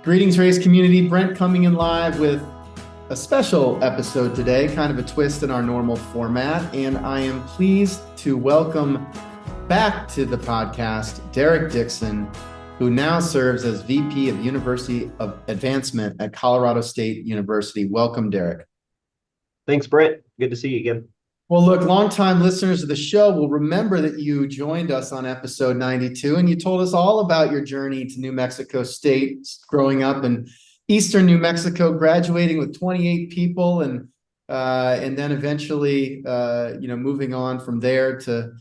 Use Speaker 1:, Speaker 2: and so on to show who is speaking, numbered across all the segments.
Speaker 1: Greetings, race community. Brent coming in live with a special episode today, kind of a twist in our normal format. And I am pleased to welcome back to the podcast Derek Dictson, who now serves as VP of University of Advancement at Colorado State University. Welcome, Derek.
Speaker 2: Thanks, Brent. Good to see you again.
Speaker 1: Well, look, longtime listeners of the show will remember that you joined us on episode 92, and you told us all about your journey to New Mexico State, growing up in Eastern New Mexico, graduating with 28 people, and then eventually, moving on from there to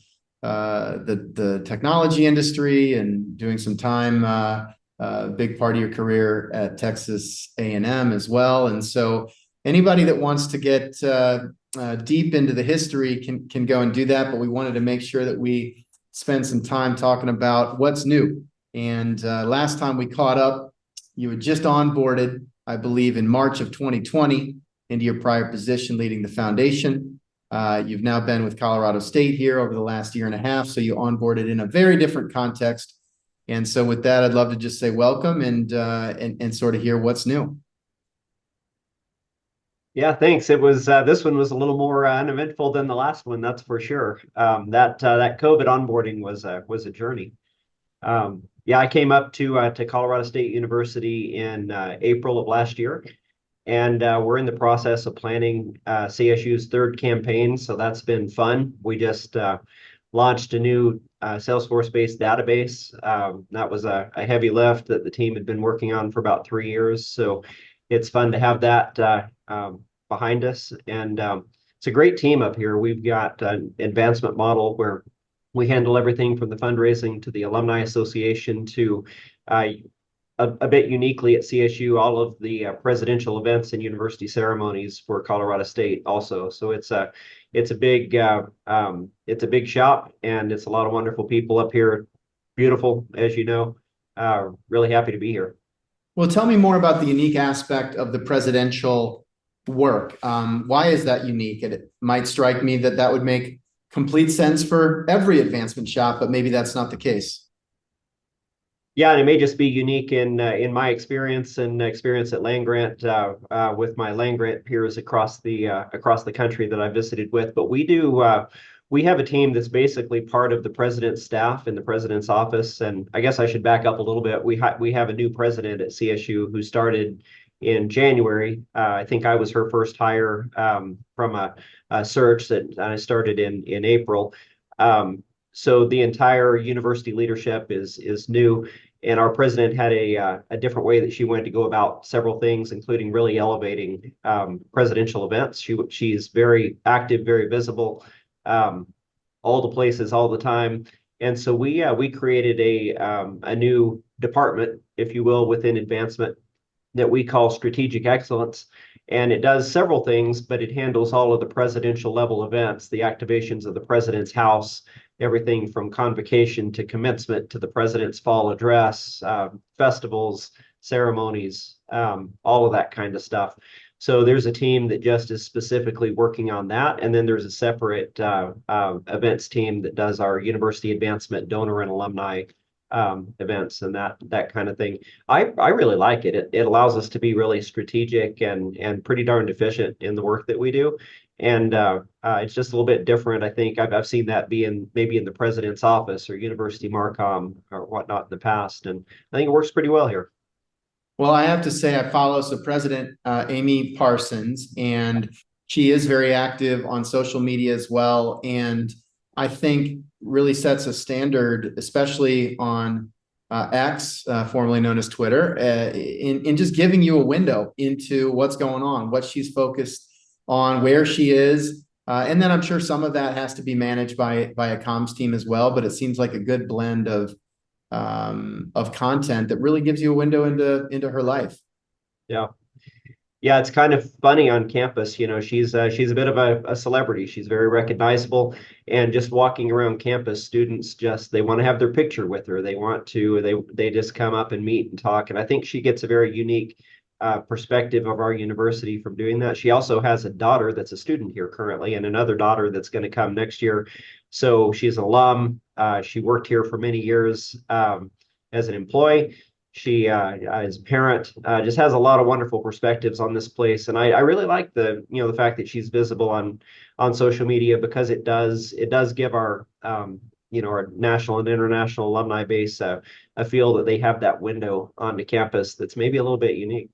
Speaker 1: the technology industry and doing some time, a big part of your career at Texas A&M as well. And so, anybody that wants to get deep into the history can go and do that, but we wanted to make sure that we spend some time talking about what's new. And last time we caught up, you had just onboarded, I believe, in March of 2020 into your prior position leading the foundation. You've now been with Colorado State here over the last year and a half, so you onboarded in a very different context. And so with that, I'd love to just say welcome and sort of hear what's new.
Speaker 2: Yeah, thanks. It was this one was a little more uneventful than the last one, that's for sure. That COVID onboarding was a journey. I came up to Colorado State University in April of last year, and we're in the process of planning CSU's third campaign. So that's been fun. We just launched a new Salesforce-based database. That was a heavy lift that the team had been working on for about 3 years. So it's fun to have that behind us. And it's a great team up here. We've got an advancement model where we handle everything from the fundraising to the alumni association to a bit uniquely at CSU, all of the presidential events and university ceremonies for Colorado State also. So it's a big shop, and it's a lot of wonderful people up here. Beautiful, as you know. Really happy to be here.
Speaker 1: Well, tell me more about the unique aspect of the presidential work. Why is that unique? It might strike me that would make complete sense for every advancement shop, but maybe that's not the case.
Speaker 2: Yeah, and it may just be unique in my experience and experience at land grant with my land grant peers across the country that I visited with. But we have a team that's basically part of the president's staff in the president's office. And I guess I should back up a little bit. We have a new president at CSU who started in January. I think I was her first hire from a search that I started in April. So the entire university leadership is new. And our president had a different way that she wanted to go about several things, including really elevating presidential events. She's very active, very visible, all the places, all the time. And so we created a new department, if you will, within advancement that we call strategic excellence. And it does several things, but it handles all of the presidential level events, the activations of the president's house, everything from convocation to commencement to the president's fall address, festivals, ceremonies, all of that kind of stuff. So there's a team that just is specifically working on that. And then there's a separate events team that does our university advancement donor and alumni events and that kind of thing. I really like it. It allows us to be really strategic and pretty darn efficient in the work that we do. And it's just a little bit different. I think I've seen that maybe in the president's office or University Marcom or whatnot in the past. And I think it works pretty well here.
Speaker 1: Well, I have to say I follow President Amy Parsons, and she is very active on social media as well. And I think really sets a standard, especially on X, formerly known as Twitter, in just giving you a window into what's going on, what she's focused on, where she is. And then I'm sure some of that has to be managed by a comms team as well, but it seems like a good blend of content that really gives you a window into her life.
Speaker 2: Yeah. Yeah, it's kind of funny on campus. You know, she's a bit of a celebrity. She's very recognizable, and just walking around campus, students they want to have their picture with her. They just come up and meet and talk. And I think she gets a very unique perspective of our university from doing that. She also has a daughter that's a student here currently, and another daughter that's going to come next year. So she's an alum. She worked here for many years as an employee. She is a parent, just has a lot of wonderful perspectives on this place, and I really like the fact that she's visible on social media, because it does give our national and international alumni base a feel that they have that window onto campus that's maybe a little bit unique.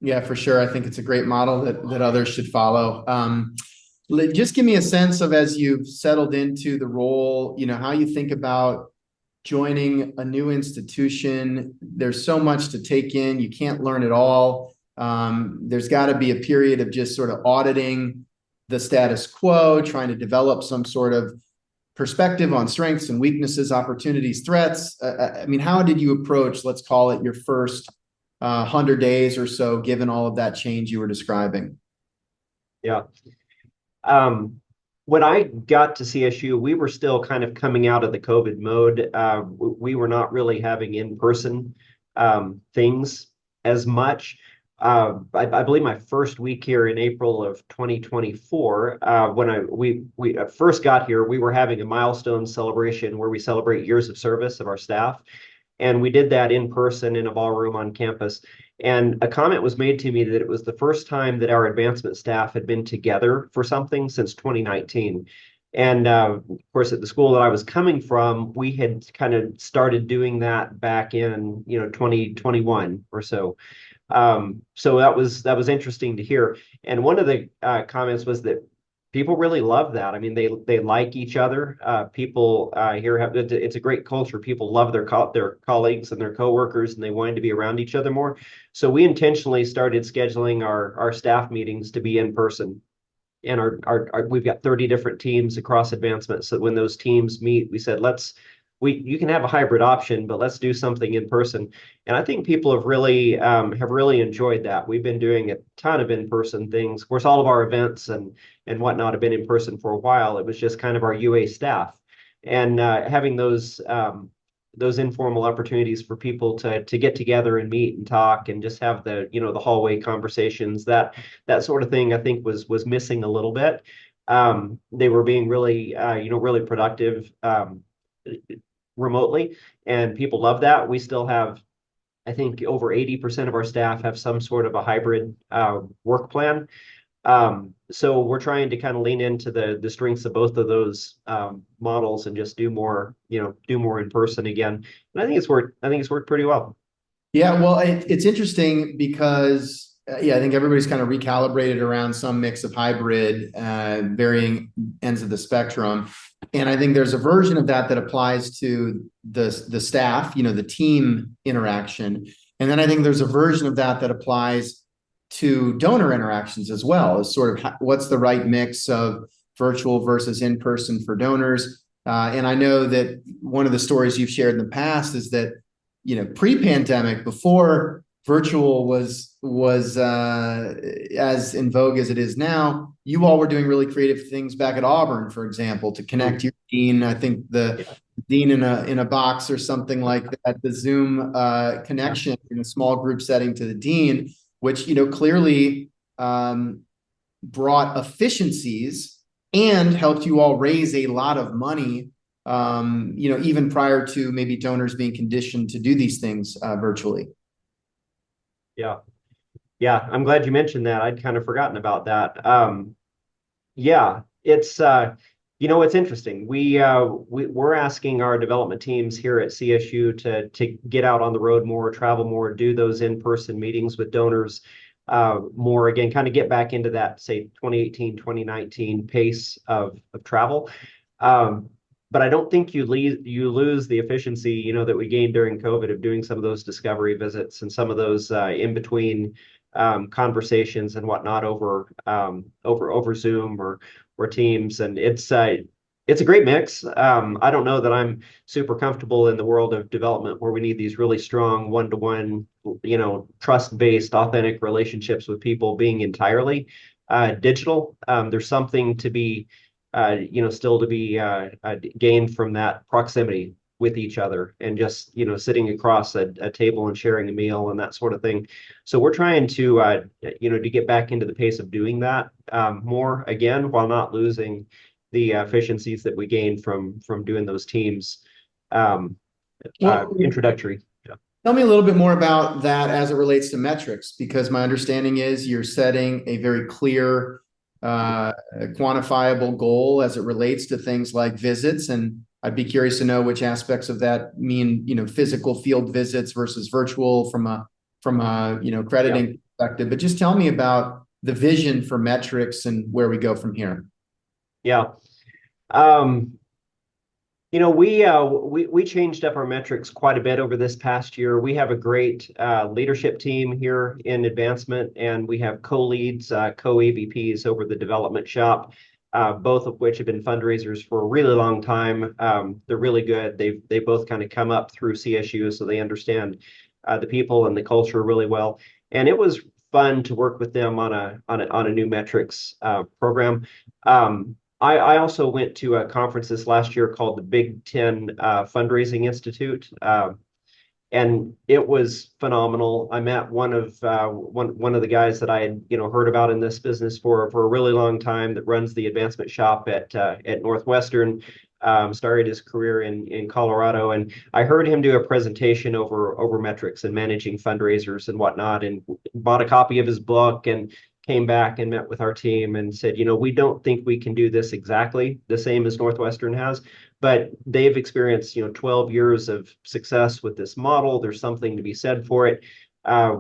Speaker 1: Yeah, for sure. I think it's a great model that others should follow. Just give me a sense of, as you've settled into the role, how you think about joining a new institution. There's so much to take in. You can't learn it all. There's got to be a period of just sort of auditing the status quo, trying to develop some sort of perspective on strengths and weaknesses, opportunities, threats. I mean, how did you approach, let's call it, your first 100 days or so, given all of that change you were describing?
Speaker 2: Yeah. When I got to CSU, we were still kind of coming out of the COVID mode. We were not really having in-person things as much. I believe my first week here in April of 2024, when we first got here, we were having a milestone celebration where we celebrate years of service of our staff. And we did that in person in a ballroom on campus. And a comment was made to me that it was the first time that our advancement staff had been together for something since 2019. And of course, at the school that I was coming from, we had kind of started doing that back in 2021 or so. So that was interesting to hear. And one of the comments was that people really love that. I mean, they like each other. People here it's a great culture. People love their colleagues and their coworkers, and they wanted to be around each other more. So we intentionally started scheduling our staff meetings to be in person. And we've got 30 different teams across advancement. So when those teams meet, we said, you can have a hybrid option, but let's do something in person. And I think people have really enjoyed that. We've been doing a ton of in-person things. Of course, all of our events and whatnot have been in person for a while. It was just kind of our UA staff, and having those informal opportunities for people to get together and meet and talk and just have the hallway conversations, that sort of thing, I think was missing a little bit. They were being really productive remotely, and people love that. We still have, I think, over 80% of our staff have some sort of a hybrid work plan. So we're trying to kind of lean into the strengths of both of those models and just do more in person again. And I think it's worked pretty well.
Speaker 1: Yeah, well, it's interesting because I think everybody's kind of recalibrated around some mix of hybrid, varying ends of the spectrum. And I think there's a version of that applies to the staff, the team interaction. And then I think there's a version of that applies to donor interactions as well, as sort of what's the right mix of virtual versus in-person for donors. And I know that one of the stories you've shared in the past is that, pre-pandemic, before virtual was as in vogue as it is now, you all were doing really creative things back at Auburn, for example, to connect your dean. I think the dean in a box or something like that, the Zoom connection in a small group setting to the dean, which clearly brought efficiencies and helped you all raise a lot of money. Even prior to maybe donors being conditioned to do these things virtually.
Speaker 2: Yeah. Yeah, I'm glad you mentioned that. I'd kind of forgotten about that. Yeah, it's it's interesting. We're asking our development teams here at CSU to get out on the road more, travel more, do those in-person meetings with donors more again, kind of get back into that, say, 2018, 2019 pace of travel. But I don't think you lose the efficiency, that we gained during COVID of doing some of those discovery visits and some of those in between conversations and whatnot over Zoom or Teams, and it's a great mix. I don't know that I'm super comfortable in the world of development where we need these really strong one-to-one, trust-based, authentic relationships with people being entirely digital. There's something to be still to be gained from that proximity with each other and just, sitting across a table and sharing a meal and that sort of thing. So we're trying to get back into the pace of doing that more again, while not losing the efficiencies that we gained from doing those teams introductory. Yeah.
Speaker 1: Tell me a little bit more about that as it relates to metrics, because my understanding is you're setting a very clear, quantifiable goal as it relates to things like visits. And I'd be curious to know which aspects of that mean, physical field visits versus virtual from a crediting perspective. But just tell me about the vision for metrics and where we go from here.
Speaker 2: Yeah. Um, we changed up our metrics quite a bit over this past year. We have a great leadership team here in advancement, and we have co-leads, co-AVPs over the development shop, both of which have been fundraisers for a really long time. They're really good. They both kind of come up through CSU, so they understand the people and the culture really well. And it was fun to work with them on a new metrics program. I also went to a conference this last year called the Big Ten Fundraising Institute, and it was phenomenal. I met one of the guys that I had heard about in this business for a really long time, that runs the advancement shop at Northwestern. Started his career in Colorado, and I heard him do a presentation over metrics and managing fundraisers and whatnot, and bought a copy of his book and came back and met with our team and said, we don't think we can do this exactly the same as Northwestern has, but they've experienced, 12 years of success with this model. There's something to be said for it.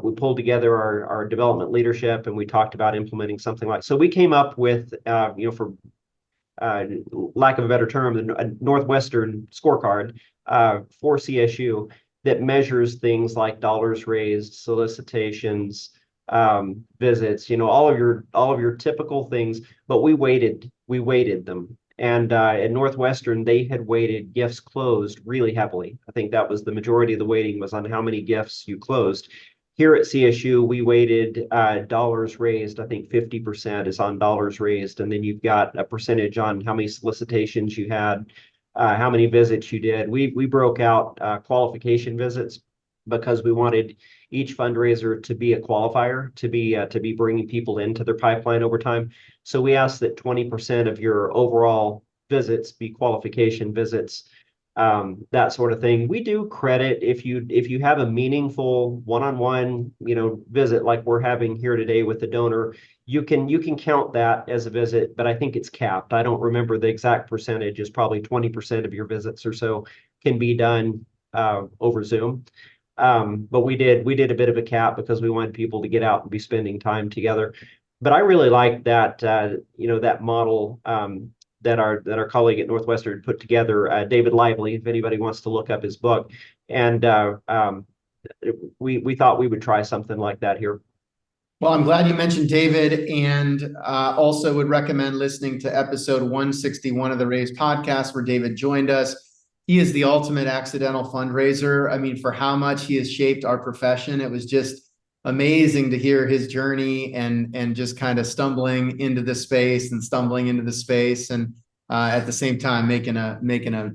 Speaker 2: We pulled together our development leadership, and we talked about implementing something so we came up with, for lack of a better term, the Northwestern scorecard for CSU that measures things like dollars raised, solicitations, visits, all of your typical things, but we weighted them. And at Northwestern, they had weighted gifts closed really heavily. I think that was the majority of the weighting was on how many gifts you closed. Here at CSU, we weighted dollars raised. I think 50% is on dollars raised, and then you've got a percentage on how many solicitations you had, how many visits you did. We broke out qualification visits because we wanted each fundraiser to be a qualifier, to be bringing people into their pipeline over time. So we asked that 20% of your overall visits be qualification visits, that sort of thing. We do credit if you have a meaningful one-on-one, visit like we're having here today with the donor. You can count that as a visit, but I think it's capped. I don't remember the exact percentage. It's probably 20% of your visits or so can be done over Zoom. But we did a bit of a cap because we wanted people to get out and be spending time together. But I really like that that model that our colleague at Northwestern put together, David Lively, if anybody wants to look up his book. And we thought we would try something like that here.
Speaker 1: Well, I'm glad you mentioned David, and also would recommend listening to episode 161 of the Raise podcast, where David joined us. He is the ultimate accidental fundraiser. I mean, for how much he has shaped our profession, it was just amazing to hear his journey and just kind of stumbling into the space and at the same time making a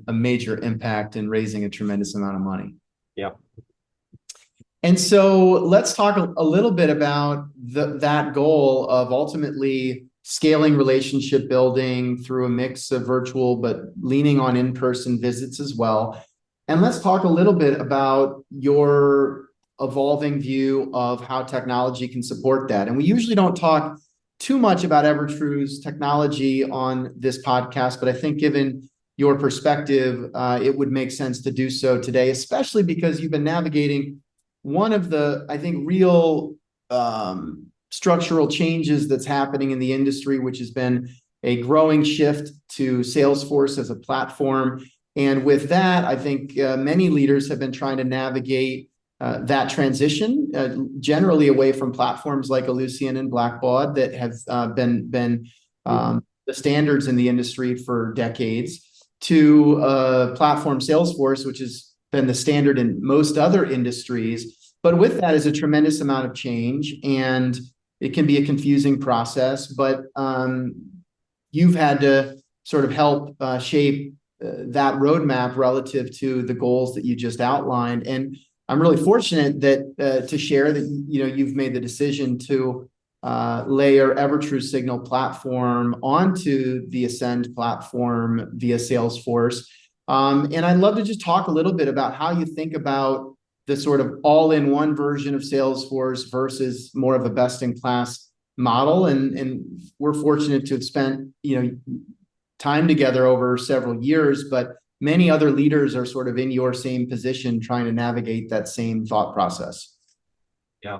Speaker 1: major impact and raising a tremendous amount of money.
Speaker 2: Yeah.
Speaker 1: And so let's talk a little bit about that goal of ultimately scaling relationship building through a mix of virtual, but leaning on in-person visits as well. And let's talk a little bit about your evolving view of how technology can support that. And we usually don't talk too much about Evertrue's technology on this podcast, but I think given your perspective, it would make sense to do so today, especially because you've been navigating one of the, I think, real structural changes that's happening in the industry, which has been a growing shift to Salesforce as a platform. And with that, I think many leaders have been trying to navigate that transition, generally away from platforms like Ellucian and Blackbaud that have been the standards in the industry for decades, to platform Salesforce, which has been the standard in most other industries. But with that is a tremendous amount of change, and it can be a confusing process. But you've had to sort of help shape that roadmap relative to the goals that you just outlined. And I'm really fortunate that to share that you've made the decision to layer Evertrue Signal platform onto the Ascend platform via Salesforce. And I'd love to just talk a little bit about how you think about the sort of all-in-one version of Salesforce versus more of a best-in-class model. And we're fortunate to have spent, time together over several years, but many other leaders are sort of in your same position trying to navigate that same thought process.
Speaker 2: Yeah.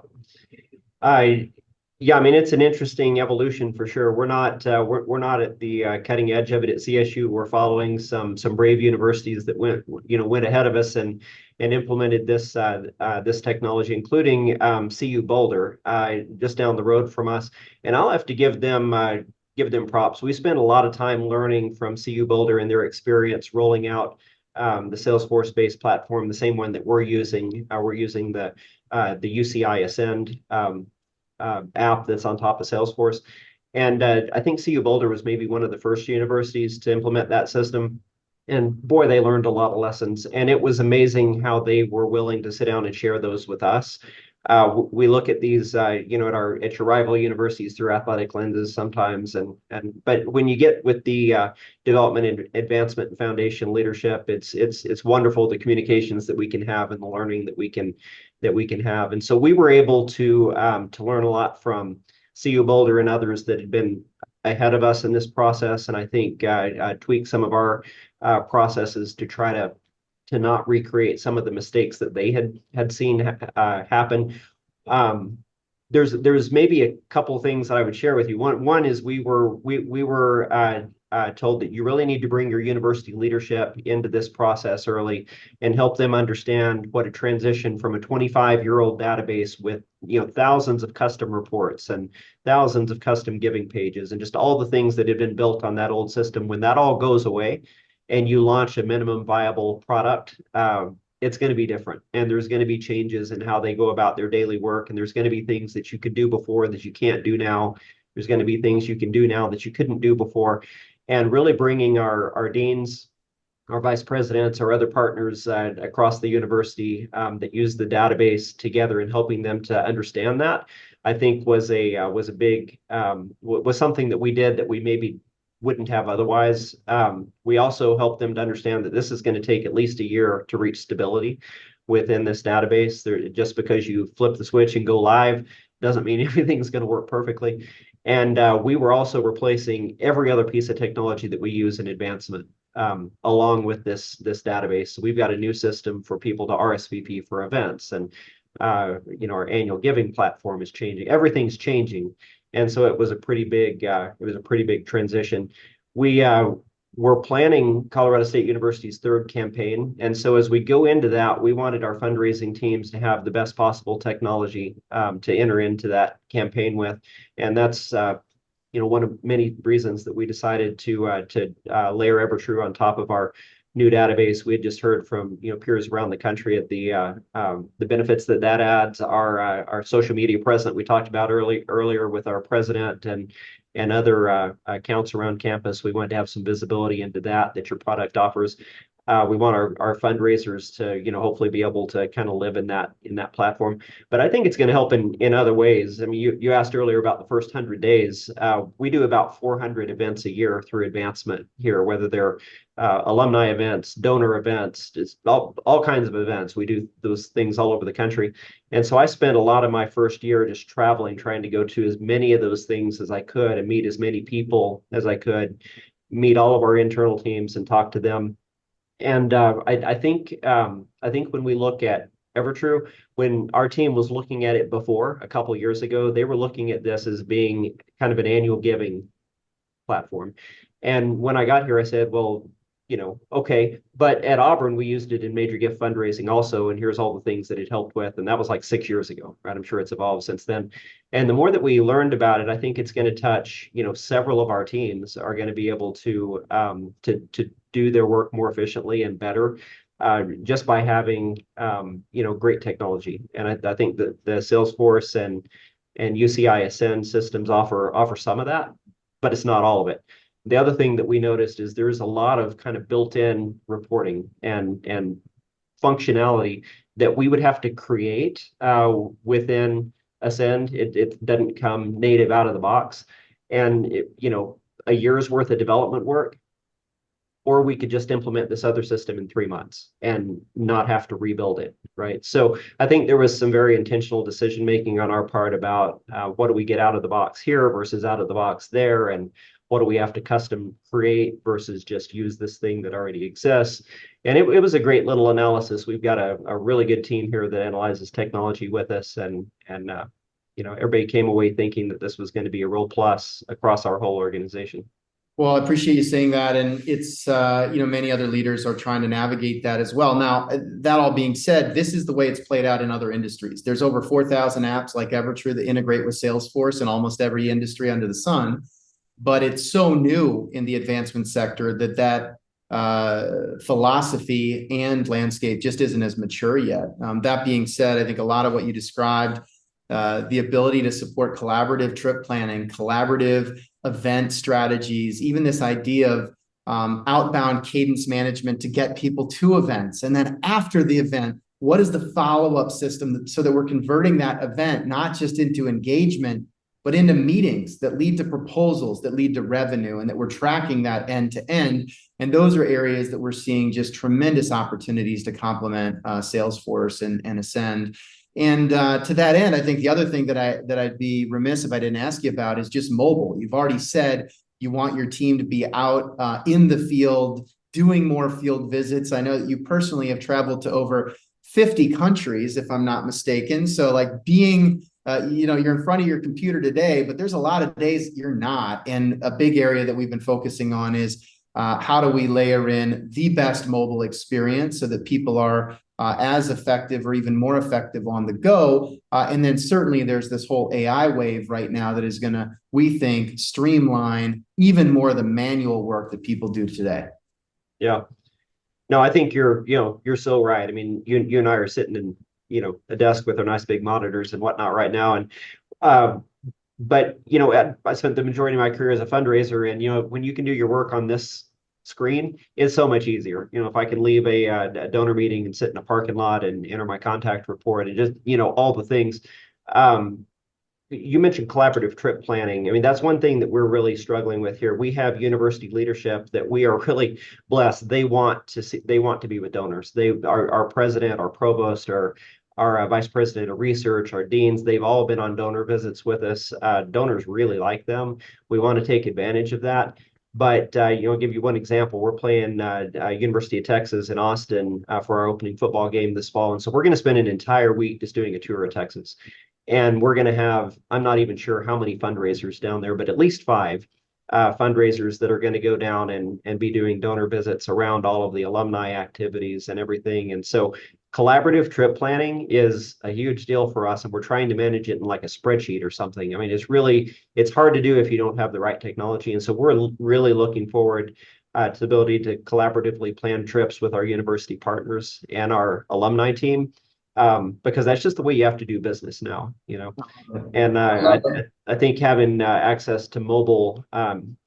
Speaker 2: Yeah, I mean, it's an interesting evolution for sure. We're not at the cutting edge of it at CSU. We're following some brave universities that went ahead of us and implemented this technology, including CU Boulder, just down the road from us. And I'll have to give them props. We spent a lot of time learning from CU Boulder and their experience rolling out the Salesforce-based platform, the same one that we're using. We're using the UCI Ascend app that's on top of Salesforce. And I think CU Boulder was maybe one of the first universities to implement that system. And boy, they learned a lot of lessons. And it was amazing how they were willing to sit down and share those with us. We look at these, at your rival universities through athletic lenses sometimes, but when you get with the development and advancement and foundation leadership, it's wonderful the communications that we can have and the learning that we can have. And so we were able to learn a lot from CU Boulder and others that had been ahead of us in this process, and I think tweak some of our processes to try to not recreate some of the mistakes that they had seen happen. There's maybe a couple things that I would share with you. One is we were told that you really need to bring your university leadership into this process early and help them understand what a transition from a 25-year-old database with thousands of custom reports and thousands of custom giving pages and just all the things that had been built on that old system, when that all goes away and you launch a minimum viable product, it's going to be different. And there's going to be changes in how they go about their daily work. And there's going to be things that you could do before that you can't do now. There's going to be things you can do now that you couldn't do before. And really bringing our deans, our vice presidents, our other partners across the university that use the database together and helping them to understand that, I think was something that we did that we maybe wouldn't have otherwise. We also helped them to understand that this is going to take at least a year to reach stability within this database. Just because you flip the switch and go live doesn't mean everything's going to work perfectly. And we were also replacing every other piece of technology that we use in advancement along with this database. So we've got a new system for people to RSVP for events, and our annual giving platform is changing. Everything's changing. And so it was a pretty big transition. We were planning Colorado State University's third campaign. And so as we go into that, we wanted our fundraising teams to have the best possible technology to enter into that campaign with. And that's one of many reasons that we decided to layer Evertrue on top of our new database. We had just heard from peers around the country at the benefits that adds. Our social media presence we talked about earlier with our president and other accounts around campus. We wanted to have some visibility into that your product offers. We want our fundraisers to hopefully be able to kind of live in that platform. But I think it's going to help in other ways. I mean, you asked earlier about the first 100 days. We do about 400 events a year through advancement here, whether they're alumni events, donor events, just all kinds of events. We do those things all over the country. And so I spent a lot of my first year just traveling, trying to go to as many of those things as I could and meet as many people as I could, meet all of our internal teams and talk to them. And I think when we look at Evertrue, when our team was looking at it before a couple of years ago, they were looking at this as being kind of an annual giving platform. And when I got here, I said, well, okay, but at Auburn, we used it in major gift fundraising also, and here's all the things that it helped with. And that was like 6 years ago, right? I'm sure it's evolved since then. And the more that we learned about it, I think it's going to touch, several of our teams are going to be able to do their work more efficiently and better just by having, great technology. And I think that the Salesforce and UCI Ascend systems offer some of that, but it's not all of it. The other thing that we noticed is there's a lot of kind of built-in reporting and functionality that we would have to create within Ascend. It doesn't come native out of the box. And, a year's worth of development work, or we could just implement this other system in 3 months and not have to rebuild it, right? So I think there was some very intentional decision making on our part about what do we get out of the box here versus out of the box there, and what do we have to custom create versus just use this thing that already exists. And it was a great little analysis. We've got a really good team here that analyzes technology with us, and everybody came away thinking that this was going to be a real plus across our whole organization.
Speaker 1: Well, I appreciate you saying that. And it's, many other leaders are trying to navigate that as well. Now, that all being said, this is the way it's played out in other industries. There's over 4,000 apps like Evertrue that integrate with Salesforce in almost every industry under the sun. But it's so new in the advancement sector that philosophy and landscape just isn't as mature yet. That being said, I think a lot of what you described, the ability to support collaborative trip planning, collaborative event strategies, even this idea of outbound cadence management to get people to events. And then after the event, what is the follow-up system so that we're converting that event not just into engagement, but into meetings that lead to proposals, that lead to revenue, and that we're tracking that end to end. And those are areas that we're seeing just tremendous opportunities to complement Salesforce and Ascend. And to that end, I think the other thing that I'd be remiss if I didn't ask you about is just mobile. You've already said you want your team to be out in the field, doing more field visits. I know that you personally have traveled to over 50 countries, if I'm not mistaken. So like being, you're in front of your computer today, but there's a lot of days that you're not. And a big area that we've been focusing on is how do we layer in the best mobile experience so that people are as effective or even more effective on the go. And then certainly there's this whole AI wave right now that is going to, we think, streamline even more of the manual work that people do today.
Speaker 2: Yeah. No, I think you're so right. I mean, you and I are sitting in, a desk with our nice big monitors and whatnot right now. And, but, I spent the majority of my career as a fundraiser, and, when you can do your work on this screen, it's so much easier. If I can leave a donor meeting and sit in a parking lot and enter my contact report and just, all the things. You mentioned collaborative trip planning. I mean, that's one thing that we're really struggling with here. We have university leadership that we are really blessed. They want to be with donors. Our president, our provost, our vice president of research, our deans, they've all been on donor visits with us. Donors really like them. We want to take advantage of that. But, I'll give you one example. We're playing University of Texas in Austin for our opening football game this fall. And so we're going to spend an entire week just doing a tour of Texas. And we're going to have, I'm not even sure how many fundraisers down there, but at least 5 fundraisers that are going to go down and be doing donor visits around all of the alumni activities and everything. And so collaborative trip planning is a huge deal for us, and we're trying to manage it in like a spreadsheet or something. I mean, it's hard to do if you don't have the right technology. And so we're really looking forward to the ability to collaboratively plan trips with our university partners and our alumni team, because that's just the way you have to do business now, And I think having access to mobile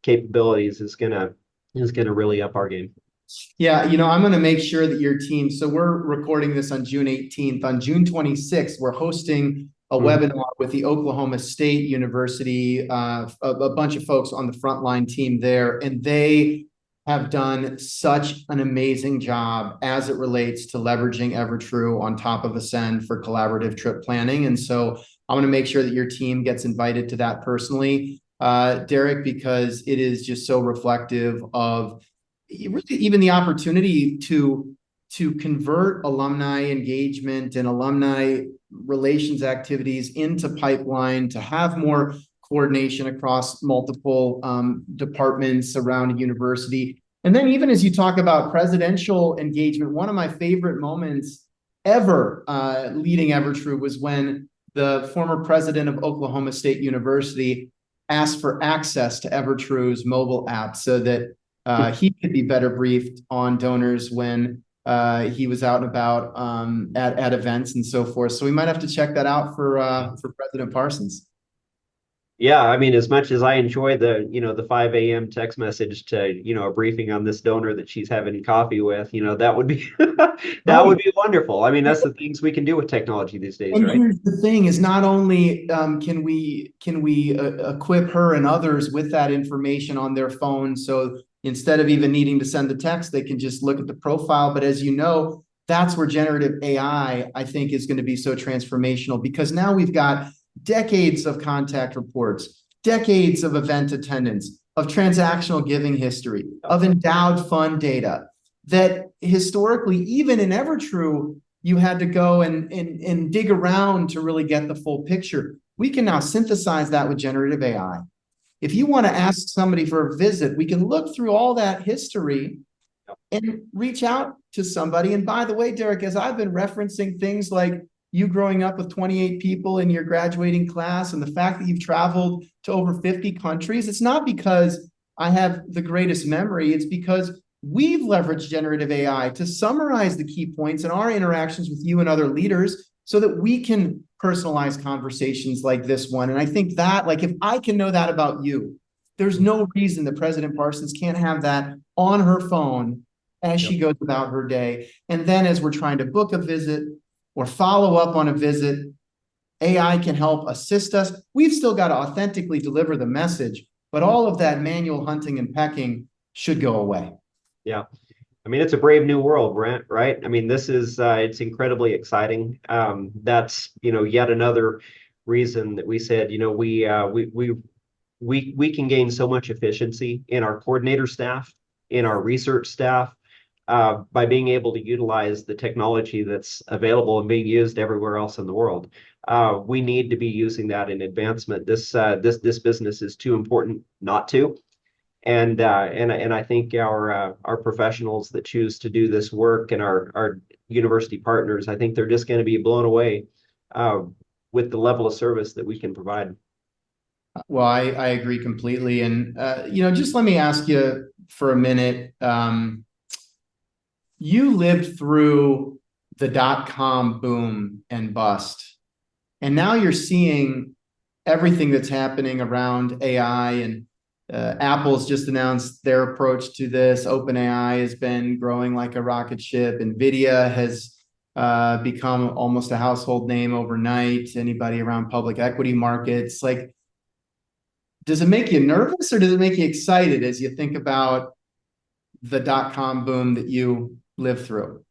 Speaker 2: capabilities is gonna really up our game.
Speaker 1: Yeah, I'm going to make sure that your team, so we're recording this on June 18th. On June 26th, we're hosting a webinar with the Oklahoma State University, a bunch of folks on the frontline team there, and they have done such an amazing job as it relates to leveraging Evertrue on top of Ascend for collaborative trip planning. And so I'm going to make sure that your team gets invited to that personally, Derek, because it is just so reflective of even the opportunity to convert alumni engagement and alumni relations activities into pipeline, to have more coordination across multiple departments around a university. And then even as you talk about presidential engagement, one of my favorite moments ever leading Evertrue was when the former president of Oklahoma State University asked for access to Evertrue's mobile app so that he could be better briefed on donors when he was out and about at events and so forth. So we might have to check that out for President Parsons.
Speaker 2: Yeah, I mean, as much as I enjoy the 5 a.m. text message to, a briefing on this donor that she's having coffee with, that would be would be wonderful. I mean, that's the things we can do with technology these days,
Speaker 1: and
Speaker 2: right?
Speaker 1: Here's the thing is not only can we equip her and others with that information on their phone so Instead of even needing to send the text, they can just look at the profile. But as you know, that's where generative AI, I think, is going to be so transformational, because now we've got decades of contact reports, decades of event attendance, of transactional giving history, of endowed fund data that historically, even in EverTrue, you had to go and dig around to really get the full picture. We can now synthesize that with generative AI. If you want to ask somebody for a visit, we can look through all that history and reach out to somebody. And by the way, Derek, as I've been referencing things like you growing up with 28 people in your graduating class and the fact that you've traveled to over 50 countries, it's not because I have the greatest memory. It's because we've leveraged generative AI to summarize the key points in our interactions with you and other leaders so that we can personalize conversations like this one. And I think that, like, if I can know that about you, there's no reason that President Parsons can't have that on her phone as she goes about her day. And then as we're trying to book a visit or follow up on a visit, AI can help assist us. We've still got to authentically deliver the message, but all of that manual hunting and pecking should go away.
Speaker 2: Yeah. I mean, it's a brave new world, Brent, right? I mean, this is, it's incredibly exciting. That's, yet another reason that we said, we can gain so much efficiency in our coordinator staff, in our research staff, by being able to utilize the technology that's available and being used everywhere else in the world. We need to be using that in advancement. This business is too important not to. And I think our professionals that choose to do this work and our university partners, I think they're just going to be blown away with the level of service that we can provide.
Speaker 1: Well, I agree completely. And, just let me ask you for a minute. You lived through the dot-com boom and bust, and now you're seeing everything that's happening around AI, and Apple's just announced their approach to this. OpenAI has been growing like a rocket ship. NVIDIA has become almost a household name overnight. Anybody around public equity markets, like, does it make you nervous or does it make you excited as you think about the dot-com boom that you lived through?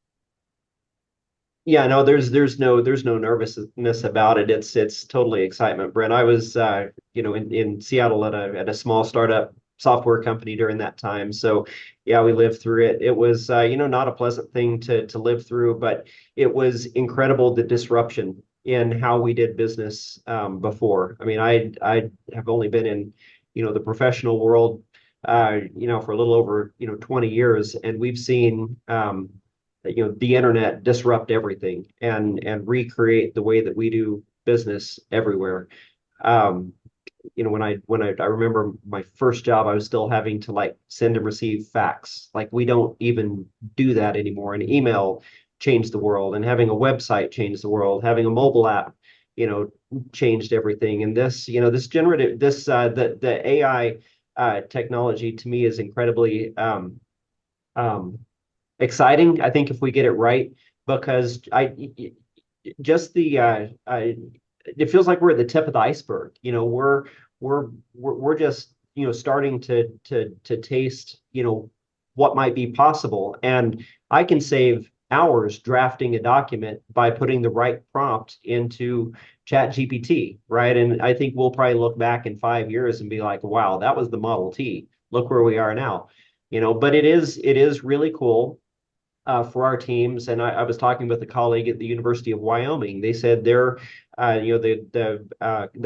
Speaker 2: Yeah, no, there's no nervousness about it. It's totally excitement, Brent. I was in Seattle at a small startup software company during that time. So yeah, we lived through it. It was not a pleasant thing to live through, but it was incredible, the disruption in how we did business before. I mean, I have only been in the professional world for a little over 20 years, and we've seen the internet disrupt everything and recreate the way that we do business everywhere. When I remember my first job, I was still having to send and receive fax. Like, we don't even do that anymore. And email changed the world, and having a website changed the world. Having a mobile app, changed everything. And the AI technology to me is incredibly exciting, I think, if we get it right, because it feels like we're at the tip of the iceberg. We're just starting to taste what might be possible, and I can save hours drafting a document by putting the right prompt into Chat GPT, right? And I think we'll probably look back in 5 years and be like, wow, that was the Model T. Look where we are now. But it is really cool for our teams. And I was talking with a colleague at the University of Wyoming. They said the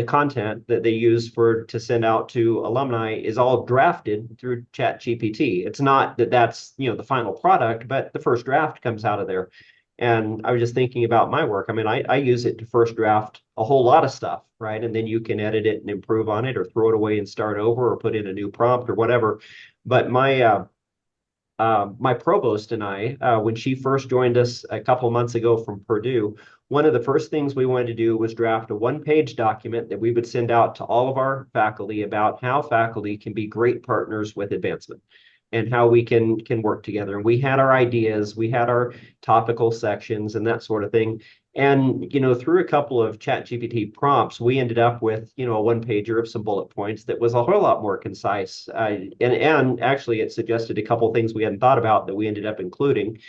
Speaker 2: content that they use to send out to alumni is all drafted through Chat GPT. It's not that's the final product, but the first draft comes out of there. And I was just thinking about my work. I mean, I use it to first draft a whole lot of stuff, right? And then you can edit it and improve on it, or throw it away and start over, or put in a new prompt or whatever. But my provost and I, when she first joined us a couple of months ago from Purdue, one of the first things we wanted to do was draft a one-page document that we would send out to all of our faculty about how faculty can be great partners with advancement. and how we can work together. And we had our ideas, we had our topical sections and that sort of thing. And, through a couple of ChatGPT prompts, we ended up with, a one-pager of some bullet points that was a whole lot more concise. And actually, it suggested a couple things we hadn't thought about that we ended up including.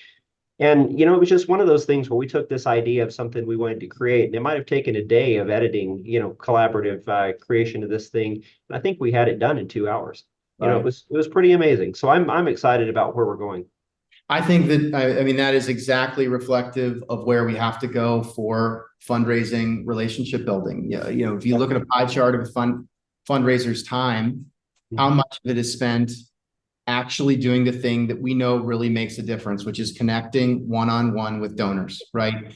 Speaker 2: And, it was just one of those things where we took this idea of something we wanted to create, and it might have taken a day of editing, collaborative creation of this thing. And I think we had it done in 2 hours.
Speaker 1: Right.
Speaker 2: It was pretty amazing. So I'm excited about where we're going.
Speaker 1: I think that, I mean, that is exactly reflective of where we have to go for fundraising, relationship building. Yeah, if you look at a pie chart of a fundraiser's time, how much of it is spent actually doing the thing that we know really makes a difference, which is connecting one-on-one with donors, right?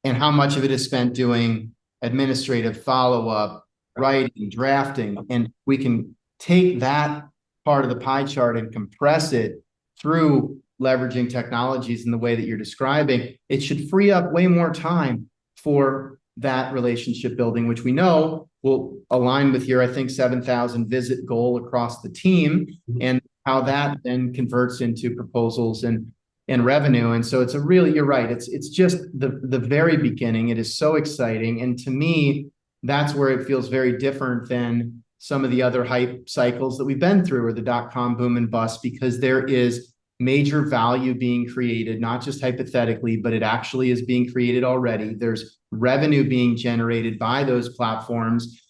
Speaker 1: And how much of it is spent doing administrative follow-up, writing, drafting, and we can take that part of the pie chart and compress it through leveraging technologies in the way that you're describing. It should free up way more time for that relationship building, which we know will align with your, I think, 7,000 visit goal across the team, and how that then converts into proposals and revenue. And so you're right. It's just the very beginning. It is so exciting. And to me, that's where it feels very different than some of the other hype cycles that we've been through, or the dot-com boom and bust, because there is major value being created, not just hypothetically, but it actually is being created already. There's revenue being generated by those platforms,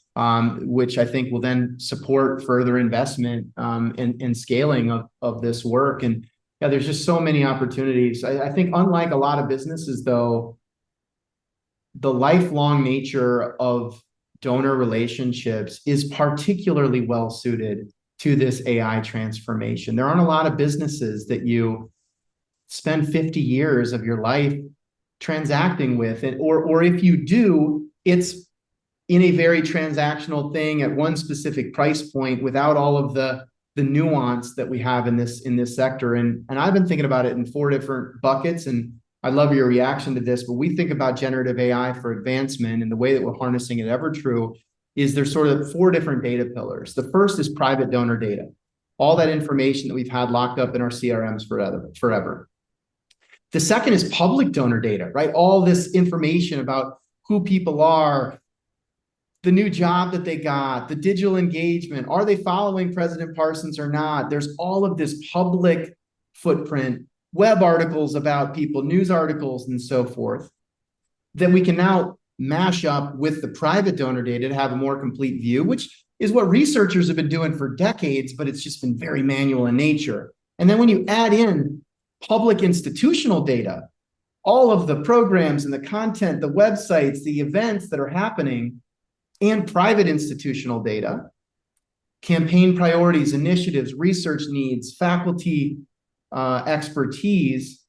Speaker 1: which I think will then support further investment and scaling of this work. And yeah, there's just so many opportunities. I think, unlike a lot of businesses, though, the lifelong nature of donor relationships is particularly well suited to this AI transformation. There aren't a lot of businesses that you spend 50 years of your life transacting with, or if you do, it's in a very transactional thing at one specific price point, without all of the nuance that we have in this sector. And I've been thinking about it in 4 different buckets, and I love your reaction to this. But we think about generative AI for advancement, and the way that we're harnessing it ever true is there's sort of 4 different data pillars. The first is private donor data, all that information that we've had locked up in our CRMs forever. The second is public donor data, right? All this information about who people are, the new job that they got, the digital engagement, are they following President Parsons or not? There's all of this public footprint, web articles about people, news articles, and so forth, that we can now mash up with the private donor data to have a more complete view, which is what researchers have been doing for decades, but it's just been very manual in nature. And then when you add in public institutional data, all of the programs and the content, the websites, the events that are happening, and private institutional data, campaign priorities, initiatives, research needs, faculty expertise,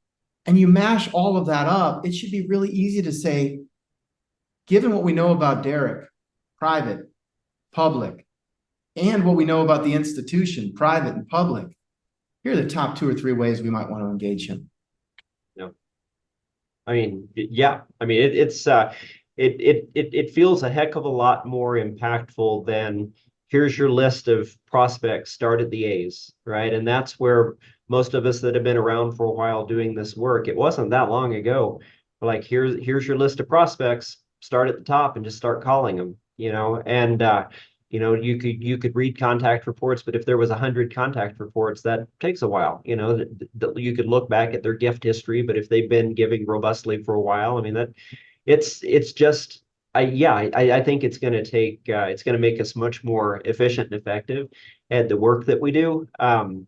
Speaker 1: and you mash all of that up, it should be really easy to say, given what we know about Derek, private, public, and what we know about the institution, private and public, here are the top 2 or 3 ways we might want to engage him.
Speaker 2: No, I mean, yeah, I mean, it feels a heck of a lot more impactful than, here's your list of prospects, start at the A's, right? And that's where most of us that have been around for a while doing this work, it wasn't that long ago. Like, here's your list of prospects, start at the top and just start calling them, and you could read contact reports, but if there was 100 contact reports, that takes a while. You could look back at their gift history, but if they've been giving robustly for a while, I mean, that it's just, I think it's going to make us much more efficient and effective at the work that we do.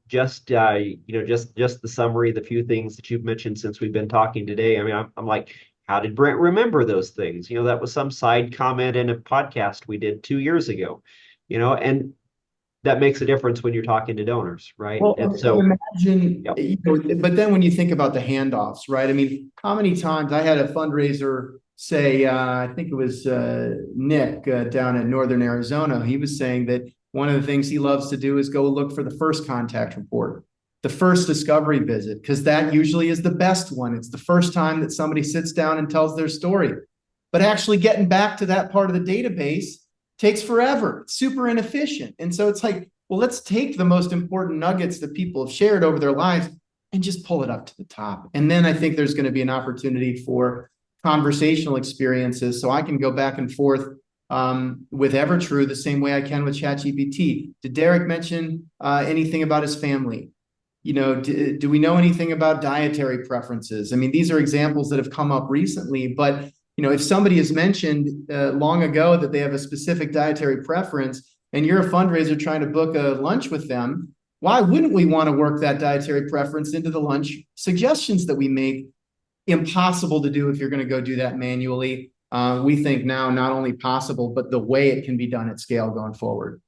Speaker 2: Just the summary, the few things that you've mentioned since we've been talking today. I mean, I'm like, how did Brent remember those things? That was some side comment in a podcast we did 2 years ago, and that makes a difference when you're talking to donors, right?
Speaker 1: Well,
Speaker 2: and so
Speaker 1: imagine, but then when you think about the handoffs, right? I mean, how many times I had a fundraiser say, I think it was Nick down in Northern Arizona, he was saying that one of the things he loves to do is go look for the first contact report, the first discovery visit, because that usually is the best one. It's the first time that somebody sits down and tells their story. But actually getting back to that part of the database takes forever. It's super inefficient. And so it's like, Well, let's take the most important nuggets that people have shared over their lives and just pull it up to the top. And then I think there's going to be an opportunity for conversational experiences. So I can go back and forth with Evertrue the same way I can with ChatGPT. Did Derek mention anything about his family? Do we know anything about dietary preferences? I mean, these are examples that have come up recently, but if somebody has mentioned long ago that they have a specific dietary preference and you're a fundraiser trying to book a lunch with them, why wouldn't we want to work that dietary preference into the lunch suggestions that we make? Impossible to do if you're going to go do that manually. We think now not only possible, but the way it can be done at scale going forward.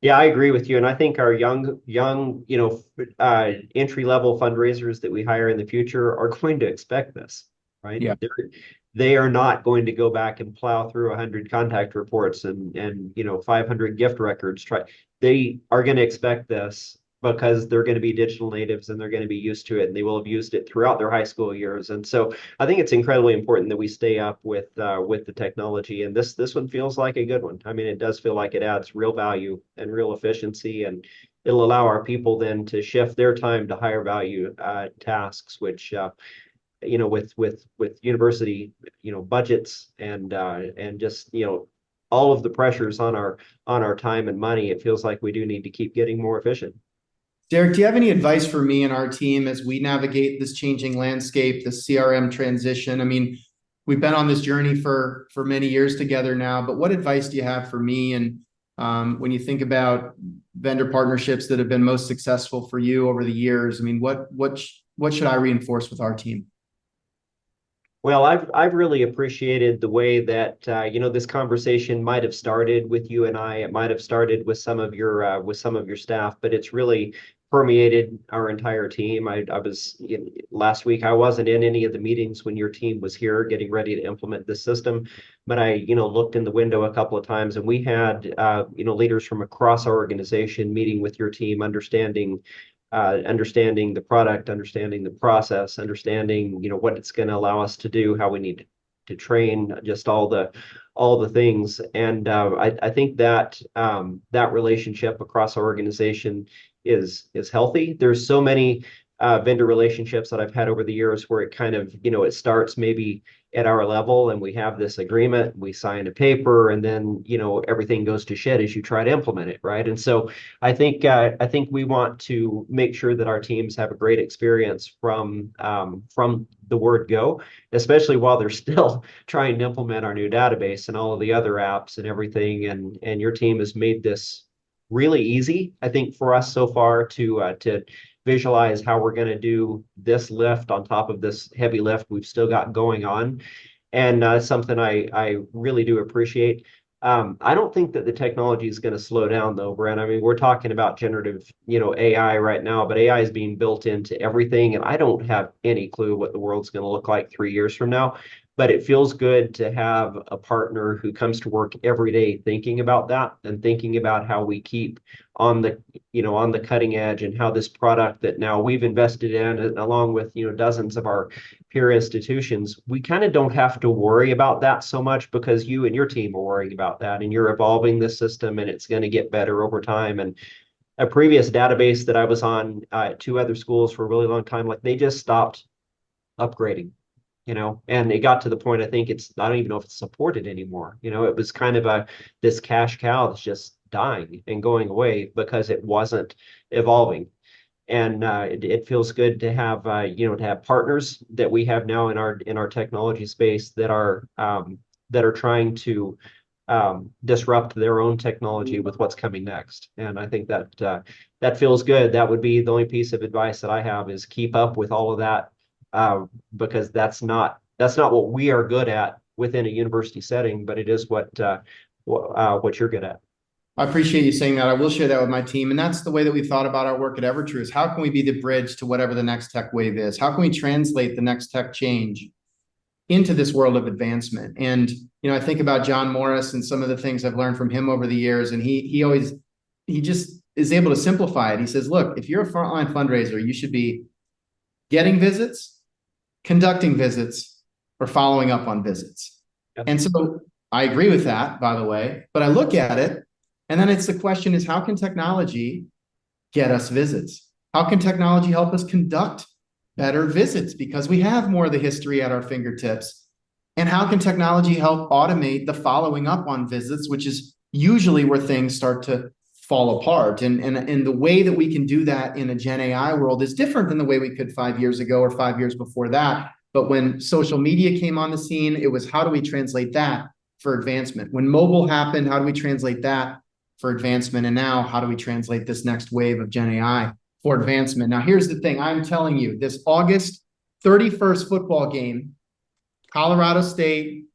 Speaker 2: Yeah, I agree with you. And I think our young, entry-level fundraisers that we hire in the future are going to expect this, right?
Speaker 1: Yeah.
Speaker 2: They are not going to go back and plow through 100 contact reports and 500 gift records. They are going to expect this because they're going to be digital natives and they're going to be used to it and they will have used it throughout their high school years. And so I think it's incredibly important that we stay up with the technology. And this one feels like a good one. I mean, it does feel like it adds real value and real efficiency, and it'll allow our people then to shift their time to higher value tasks, which with university budgets and just all of the pressures on our time and money, it feels like we do need to keep getting more efficient.
Speaker 1: Derek, do you have any advice for me and our team as we navigate this changing landscape, the CRM transition? I mean, we've been on this journey for many years together now, but what advice do you have for me? And when you think about vendor partnerships that have been most successful for you over the years, I mean, what should I reinforce with our team?
Speaker 2: Well, I've really appreciated the way that this conversation might have started with you and I. It might have started with some of your staff, but it's really permeated our entire team. I was last week. I wasn't in any of the meetings when your team was here getting ready to implement this system, but I looked in the window a couple of times, and we had leaders from across our organization meeting with your team, understanding the product, understanding the process, understanding what it's going to allow us to do, how we need to train, just all the things. And I think that that relationship across our organization is healthy. There's so many vendor relationships that I've had over the years where it kind of it starts maybe at our level and we have this agreement, we sign a paper, and then everything goes to shit as you try to implement it, right? And so I think we want to make sure that our teams have a great experience from the word go, especially while they're still trying to implement our new database and all of the other apps and everything. And your team has made this really easy, I think, for us so far to visualize how we're going to do this lift on top of this heavy lift we've still got going on. And something I really do appreciate. I don't think that the technology is going to slow down, though, Brent. I mean, we're talking about generative, AI right now, but AI is being built into everything, and I don't have any clue what the world's going to look like 3 years from now. But it feels good to have a partner who comes to work every day thinking about that and thinking about how we keep on the cutting edge, and how this product that now we've invested in, along with dozens of our peer institutions, we kind of don't have to worry about that so much, because you and your team are worrying about that, and you're evolving this system, and it's going to get better over time. And a previous database that I was on at 2 other schools for a really long time, like, they just stopped upgrading. And it got to the point, I think I don't even know if it's supported anymore. It was kind of this cash cow that's just dying and going away because it wasn't evolving. And it feels good to have to have partners that we have now in our technology space that are trying to disrupt their own technology with what's coming next. And I think that feels good. That would be the only piece of advice that I have, is keep up with all of that, because that's not what we are good at within a university setting, but it is what you're good at.
Speaker 1: I appreciate you saying that. I will share that with my team. And that's the way that we've thought about our work at Evertrue, is how can we be the bridge to whatever the next tech wave is? How can we translate the next tech change into this world of advancement? And, I think about John Morris and some of the things I've learned from him over the years. And he just is able to simplify it. He says, look, if you're a frontline fundraiser, you should be getting visits, conducting visits, or following up on visits. Yep. And so I agree with that, by the way, but I look at it, And then it's the question is, how can technology get us visits? How can technology help us conduct better visits because we have more of the history at our fingertips? And how can technology help automate the following up on visits, which is usually where things start to fall apart? And the way that we can do that in a Gen AI world is different than the way we could 5 years ago or 5 years before that. But when social media came on the scene, it was how do we translate that for advancement? When mobile happened, how do we translate that for advancement? And now, how do we translate this next wave of Gen AI for advancement? Now, here's the thing. I'm telling you, this August 31st football game, Colorado State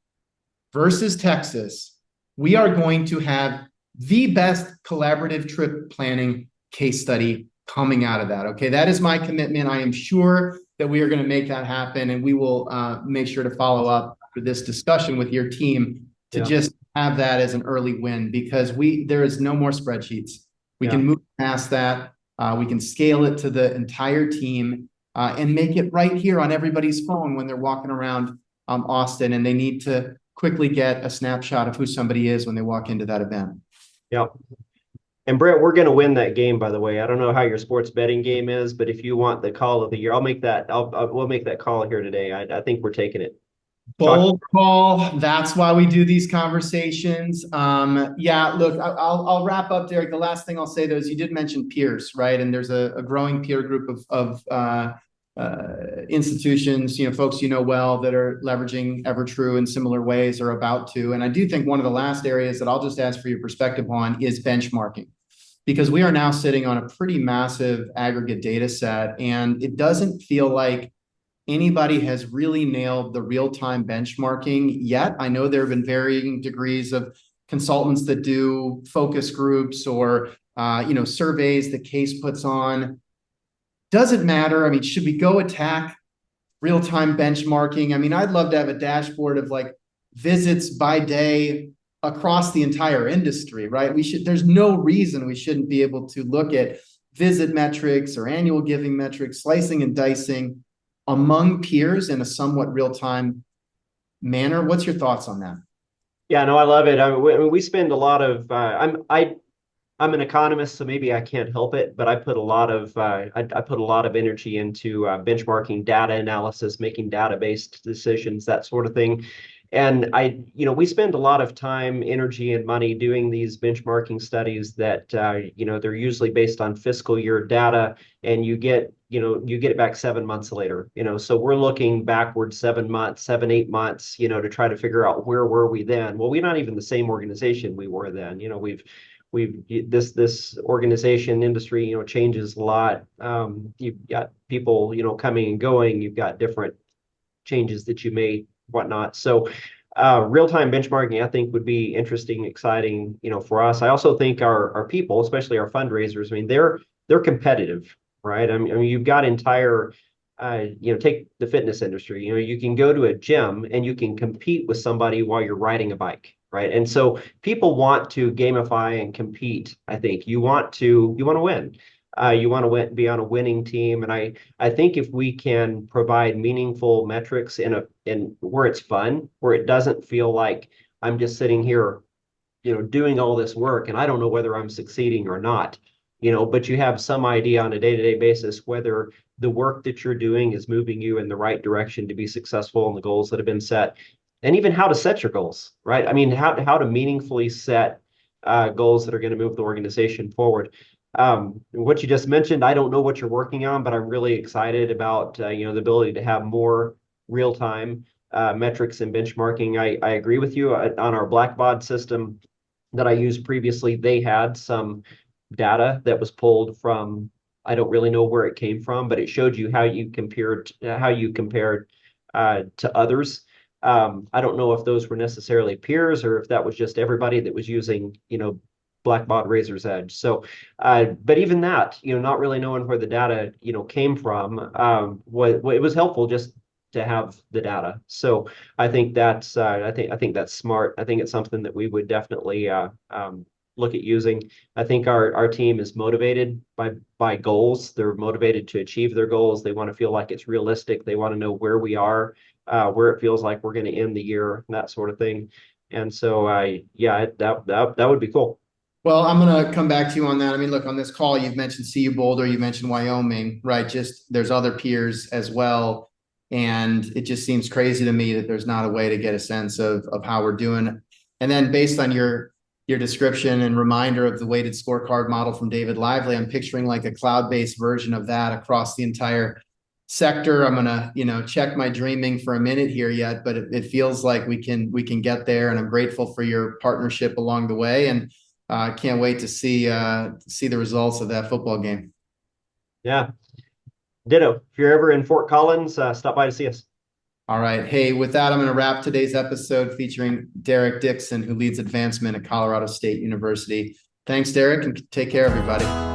Speaker 1: versus Texas, we are going to have the best collaborative trip planning case study coming out of that. Okay, that is my commitment. I am sure that we are going to make that happen, and we will make sure to follow up for this discussion with your team to just have that as an early win, because there is no more spreadsheets. We can move past that. We can scale it to the entire team and make it right here on everybody's phone when they're walking around Austin, and they need to quickly get a snapshot of who somebody is when they walk into that event.
Speaker 2: Yeah. And Brent, we're going to win that game, by the way. I don't know how your sports betting game is, but if you want the call of the year, I'll make that. We'll make that call here today. I think we're taking it.
Speaker 1: Bold call. That's why we do these conversations. Yeah, look, I'll wrap up, Derek. The last thing I'll say, though, is you did mention peers, right? And there's a growing peer group of institutions, folks well that are leveraging EverTrue in similar ways or about to. And I do think one of the last areas that I'll just ask for your perspective on is benchmarking, because we are now sitting on a pretty massive aggregate data set, and it doesn't feel like anybody has really nailed the real-time benchmarking yet. I know there have been varying degrees of consultants that do focus groups or surveys that Case puts on. Doesn't matter. I mean, should we go attack real-time benchmarking? I mean, I'd love to have a dashboard of like visits by day across the entire industry, right? There's no reason we shouldn't be able to look at visit metrics or annual giving metrics, slicing and dicing among peers in a somewhat real-time manner. What's your thoughts on that?
Speaker 2: Yeah, no, I love it. I mean, we spend a lot of. I'm an economist, so maybe I can't help it, but I put a lot of energy into benchmarking, data analysis, making data-based decisions, that sort of thing. And we spend a lot of time, energy, and money doing these benchmarking studies that they're usually based on fiscal year data, and you get it back 7 months later. So we're looking backward 7 months, 8 months, to try to figure out where were we then. Well, we're not even the same organization we were then. This organization industry changes a lot. You've got people coming and going. You've got different changes that you made, whatnot. So real-time benchmarking, I think, would be interesting, exciting, for us. I also think our people, especially our fundraisers, I mean, they're competitive, right? I mean, you've got entire take the fitness industry. You can go to a gym and you can compete with somebody while you're riding a bike, right? And so people want to gamify and compete. I think you want to win. You want to be on a winning team, and I think if we can provide meaningful metrics in where it's fun, where it doesn't feel like I'm just sitting here, doing all this work and I don't know whether I'm succeeding or not, but you have some idea on a day-to-day basis whether the work that you're doing is moving you in the right direction to be successful in the goals that have been set, and even how to set your goals, right? I mean, how to meaningfully set goals that are going to move the organization forward. What you just mentioned, I don't know what you're working on, but I'm really excited about the ability to have more real-time metrics and benchmarking. I agree with you on our Blackbaud system that I used previously. They had some data that was pulled from, I don't really know where it came from, but it showed you how you compared to others. I don't know if those were necessarily peers or if that was just everybody that was using Blackbaud Razor's Edge. So, but even that, not really knowing where the data, came from, it was helpful just to have the data. So I think that's, I think that's smart. I think it's something that we would definitely look at using. I think our team is motivated by goals. They're motivated to achieve their goals. They want to feel like it's realistic. They want to know where we are, where it feels like we're going to end the year, that sort of thing. And so, that would be cool.
Speaker 1: Well, I'm going to come back to you on that. I mean, look, on this call, you've mentioned CU Boulder, you mentioned Wyoming, right? Just there's other peers as well. And it just seems crazy to me that there's not a way to get a sense of how we're doing. And then based on your description and reminder of the weighted scorecard model from David Lively, I'm picturing like a cloud-based version of that across the entire sector. I'm gonna, check my dreaming for a minute here yet, but it feels like we can get there. And I'm grateful for your partnership along the way. And can't wait to see the results of that football game.
Speaker 2: Yeah, ditto. If you're ever in Fort Collins, stop by to see us.
Speaker 1: All right. Hey, with that, I'm going to wrap today's episode featuring Derek Dictson, who leads advancement at Colorado State University. Thanks, Derek, and take care, everybody.